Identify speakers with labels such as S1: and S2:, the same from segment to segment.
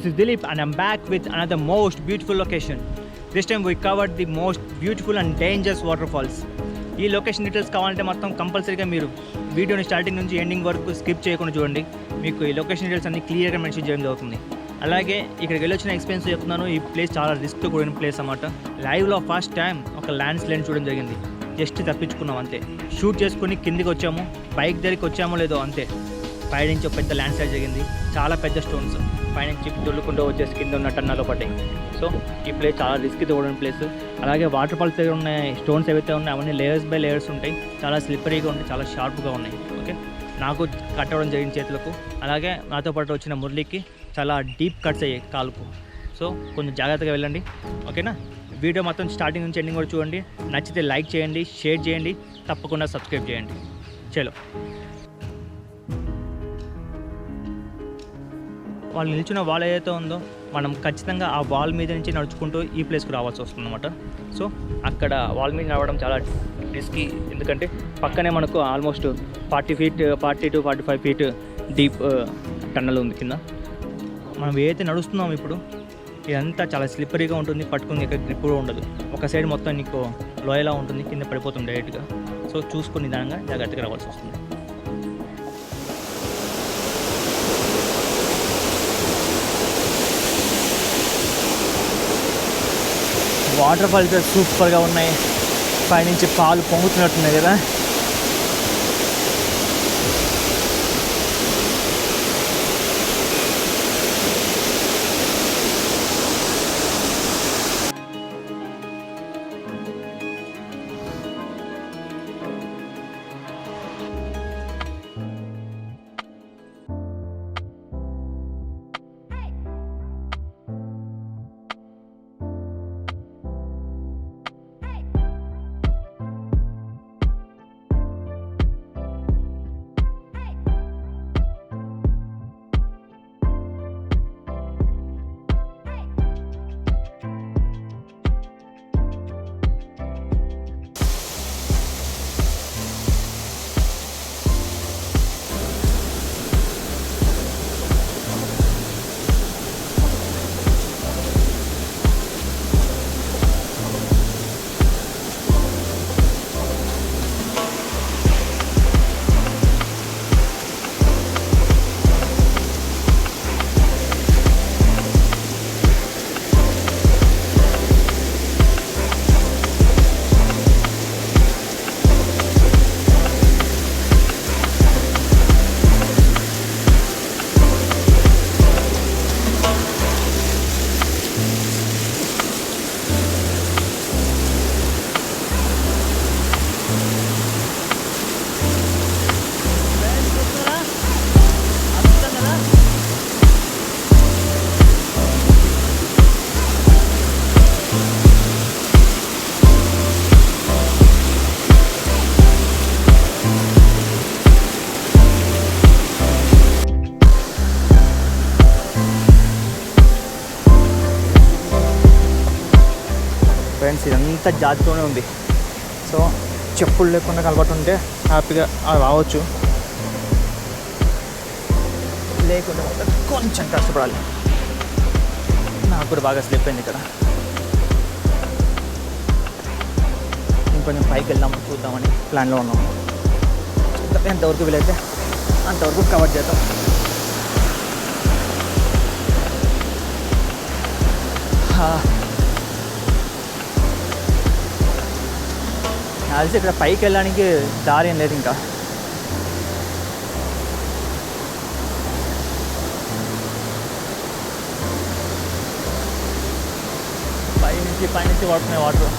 S1: this is Dilip and I'm back with another most beautiful location. This time we covered the most beautiful and dangerous waterfalls. ఈ location details కావాలంటే మొత్తం కంపల్సరీగా మీరు వీడియోని starting నుంచి ending వరకు skip చేయకుండా చూడండి. మీకు ఈ లొకేషన్ డీటెయిల్స్ అన్ని క్లియర్గా మెన్షన్ చేయడం జరుగుతుంది. అలాగే ఇక్కడికి వెళ్ళొచ్చిన ఎక్స్పీరియన్స్ చెప్తున్నాను. ఈ ప్లేస్ చాలా రిస్క్తో కూడిన ప్లేస్ అన్నమాట. లైవ్లో ఫస్ట్ టైం ఒక ల్యాండ్ స్లైడ్ చూడడం జరిగింది. జస్ట్ తప్పించుకున్నాం అంతే. షూట్ చేసుకుని కిందికి వచ్చాము. బైక్ దగ్గరికి వచ్చామో లేదో అంతే. పైనుంచి ఒక పెద్ద ల్యాండ్ స్లైడ్ జరిగింది. చాలా పెద్ద స్టోన్స్ పైనుంచి దొల్లుకుంటూ వచ్చేసి కింద ఉన్న టన్నాలో పడ్డాయి. సో ఈ ప్లేస్ చాలా రిస్క్తో కూడిన ప్లేస్. అలాగే వాటర్ ఫాల్స్ దగ్గర ఉన్న స్టోన్స్ ఏవైతే ఉన్నాయో అవన్నీ లేయర్స్ బై లేయర్స్ ఉంటాయి. చాలా స్లిప్పరీగా ఉంటాయి, చాలా షార్ప్గా ఉన్నాయి. ఓకే, నాకు కట్టవడం జరిగింది చేతులకు. అలాగే నాతో పాటు వచ్చిన మురళికి చాలా డీప్ కట్స్ అయ్యాయి కాలుకు. సో కొంచెం జాగ్రత్తగా వెళ్ళండి. ఓకేనా? వీడియో మొత్తం స్టార్టింగ్ నుంచి ఎండింగ్ కూడా చూడండి. నచ్చితే లైక్ చేయండి, షేర్ చేయండి, తప్పకుండా సబ్స్క్రైబ్ చేయండి. చలో, వాళ్ళు నిల్చున్న వాల్ ఏదైతే ఉందో మనం ఖచ్చితంగా ఆ వాల్ మీద నుంచి నడుచుకుంటూ ఈ ప్లేస్కి రావాల్సి వస్తుంది అనమాట. సో అక్కడ వాల్ మీద నడవడం చాలా రిస్కీ. ఎందుకంటే పక్కనే మనకు almost 40 to 45 feet deep tunnel ఉంది కింద. మనం ఏదైతే నడుస్తున్నాం ఇప్పుడు ఇదంతా చాలా స్లిప్పరీగా ఉంటుంది. పట్టుకుని ఎక్కడ గ్రిప్ కూడా ఉండదు. ఒక సైడ్ మొత్తం నీకు లోయలా ఉంటుంది, కింద పడిపోతుంది డైరెక్ట్గా. సో చూసుకుని నిదానంగా జాగ్రత్తగా రావాల్సి వస్తుంది. వాటర్ ఫాల్స్ సూపర్గా ఉన్నాయి. పైనుంచి పాలు పొంగుతున్నట్టున్నాయి కదా. ఫ్రెండ్స్, ఇదంతా జాతితోనే ఉంది. సో చెప్పులు లేకుండా కలబట్టుంటే హ్యాపీగా రావచ్చు, లేకుండా కొంచెం కష్టపడాలి. నాకు కూడా బాగా స్లిప్ అయింది ఇక్కడ. ఇంకొంచెం పైకి వెళ్దామని చూద్దామని ప్లాన్లో ఉన్నాము. ఎంతవరకు వీలైతే అంతవరకు కవర్ చేద్దాం. అది ఇక్కడ పైకి వెళ్ళడానికి దారి ఏం లేదు. ఇంకా పైనుంచి పడుతున్నాయి వాటర్.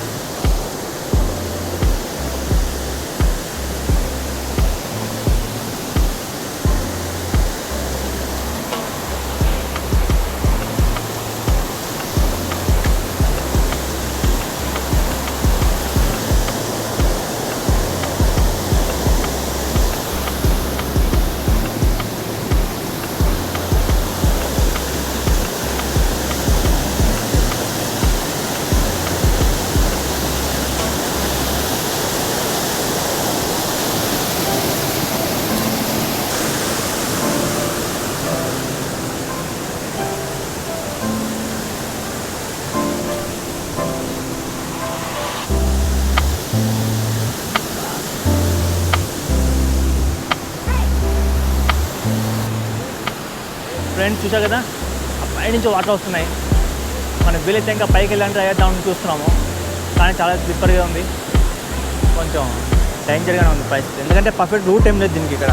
S1: ఫ్రెండ్స్ చూసా కదా, పై నుంచి వాటర్ వస్తున్నాయి. మనం వీలైతే ఇంకా పైకి వెళ్ళాలంటే అయ్యేద్దామని చూస్తున్నాము, కానీ చాలా స్లిప్పర్గా ఉంది, కొంచెం డేంజర్గానే ఉంది పరిస్థితి. ఎందుకంటే పర్ఫెక్ట్ రూట్ ఏం లేదు దీనికి. ఇక్కడ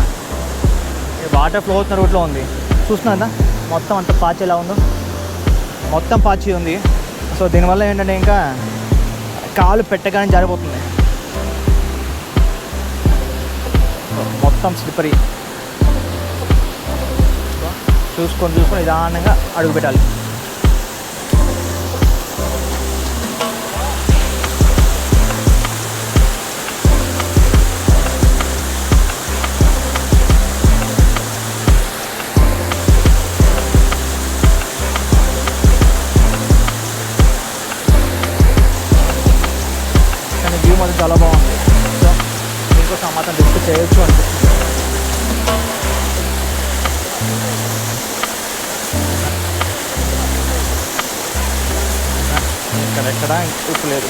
S1: వాటర్ ఫ్లో అవుతున్న రూట్లో ఉంది. చూస్తున్నా కదా మొత్తం అంత పాచి ఎలా ఉందో, మొత్తం పాచి ఉంది. సో దీనివల్ల ఏంటంటే ఇంకా కాలు పెట్టగానే జారిపోతుంది, మొత్తం స్లిప్పరీ. చూసుకొని నిదానంగా అడుగు పెట్టాలి. కానీ వ్యూ మాత్రం చాలా బాగుంది. సో దీనికోసం మాత్రం రిస్క్ చేయొచ్చు అనిపిస్తుంది. ఎక్కడ ఉప్పు లేదు.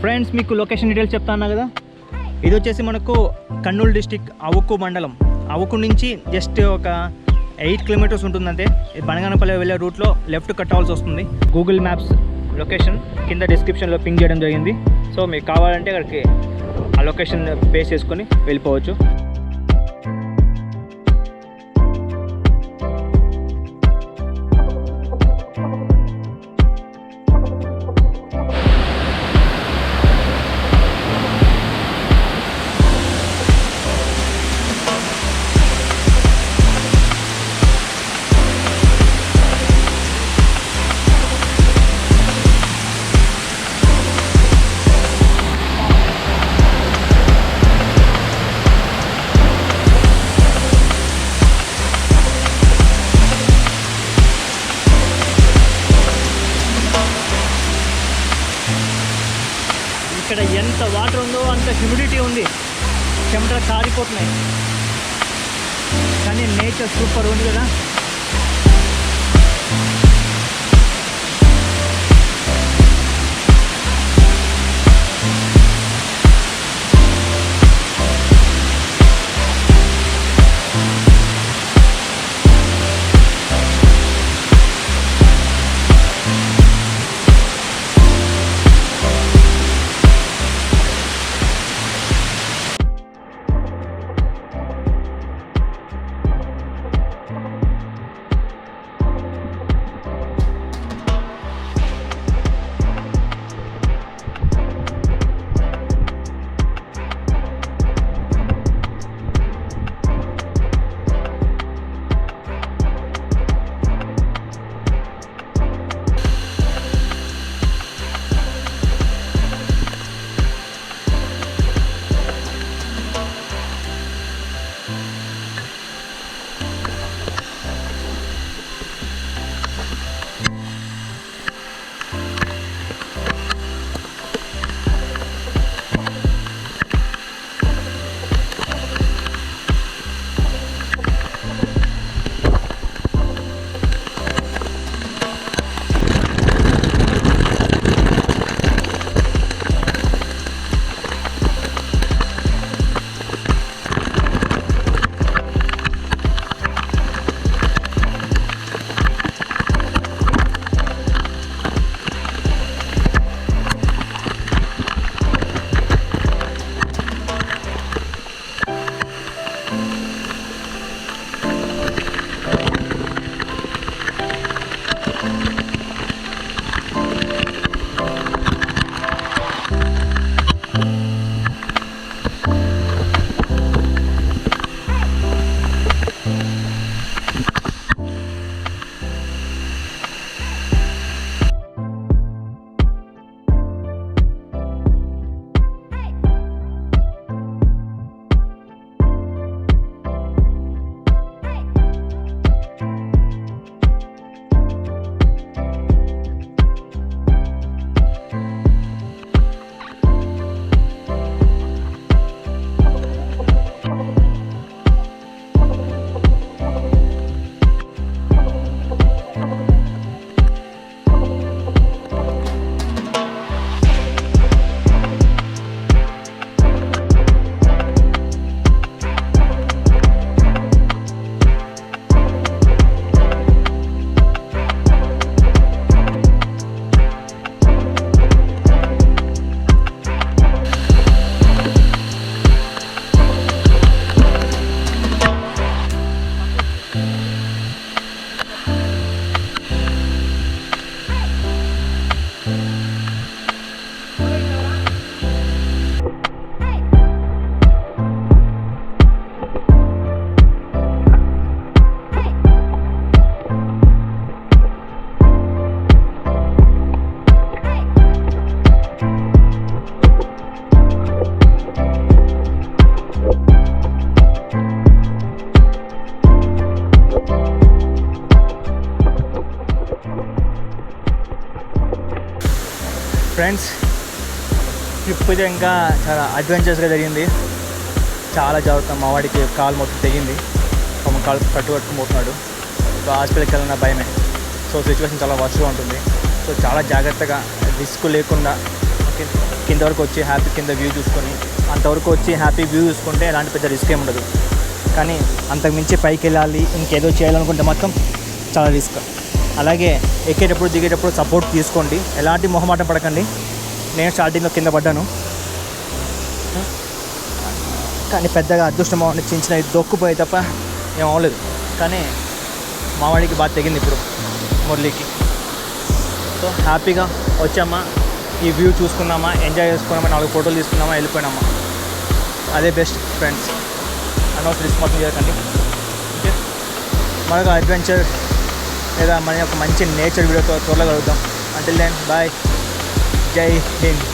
S1: ఫ్రెండ్స్ మీకు లొకేషన్ డీటెయిల్స్ చెప్తాను కదా. ఇది వచ్చేసి మనకు కర్నూలు డిస్టిక్ అవుకు మండలం. అవుకు నుంచి జస్ట్ ఒక 8 కిలోమీటర్స్ ఉంటుందంటే. బనగానపల్లి వెళ్ళే రూట్లో లెఫ్ట్ కట్ అవ్వాల్సి వస్తుంది. గూగుల్ మ్యాప్స్ లొకేషన్ కింద డిస్క్రిప్షన్లో పింగ్ చేయడం జరిగింది. సో మీకు కావాలంటే అక్కడికి ఆ లొకేషన్ బేస్ చేసుకొని వెళ్ళిపోవచ్చు. ఇక్కడ ఎంత వాటర్ ఉందో అంత హ్యూమిడిటీ ఉంది, చెమటలు కారిపోతున్నాయి. కానీ నేచర్ సూపర్ ఉంది కదా. ఫ్రెండ్స్, ట్రిప్ అయితే ఇంకా చాలా అడ్వెంచర్స్గా జరిగింది. చాలా జాగ్రత్త. మా వాడికి కాలు మొత్తం తెగింది, కాలు కట్టుకుపోతున్నాడు. సో హాస్పిటల్కి వెళ్ళిన భయమే. సో సిచ్యువేషన్ చాలా వర్స్ట్గా ఉంటుంది. సో చాలా జాగ్రత్తగా రిస్క్ లేకుండా కింద వరకు వచ్చి హ్యాపీ కింద వ్యూ చూసుకొని, అంతవరకు వచ్చి హ్యాపీ వ్యూ చూసుకుంటే ఎలాంటి పెద్ద రిస్క్ ఏమి ఉండదు. కానీ అంతకుమించి పైకి వెళ్ళాలి, ఇంకేదో చేయాలనుకుంటే మాత్రం చాలా రిస్క్. అలాగే ఎక్కేటప్పుడు దిగేటప్పుడు సపోర్ట్ తీసుకోండి, ఎలాంటి మొహమాటం పడకండి. నేను స్టార్టింగ్లో కింద పడ్డాను, కానీ పెద్దగా అదృష్టం చిన్న దొక్కుపోయి తప్ప ఏం అవ్వలేదు. కానీ మావాడికి బాగా తెగింది ఇప్పుడు, మురళికి. సో హ్యాపీగా వచ్చామా, ఈ వ్యూ చూసుకున్నామా, ఎంజాయ్ చేసుకున్నామా, 4 ఫోటోలు తీసుకున్నామా, వెళ్ళిపోయినామా. అదే బెస్ట్ ఫ్రెండ్స్. అనవసరం రిస్క్ మొత్తం చేయకండి. ఓకే, మరొక అడ్వెంచర్ లేదా మన యొక్క మంచి నేచర్ వీడియోతో త్వరలో కలుగుతాం. అంటిల్ దెన్ బాయ్, జై హింద్.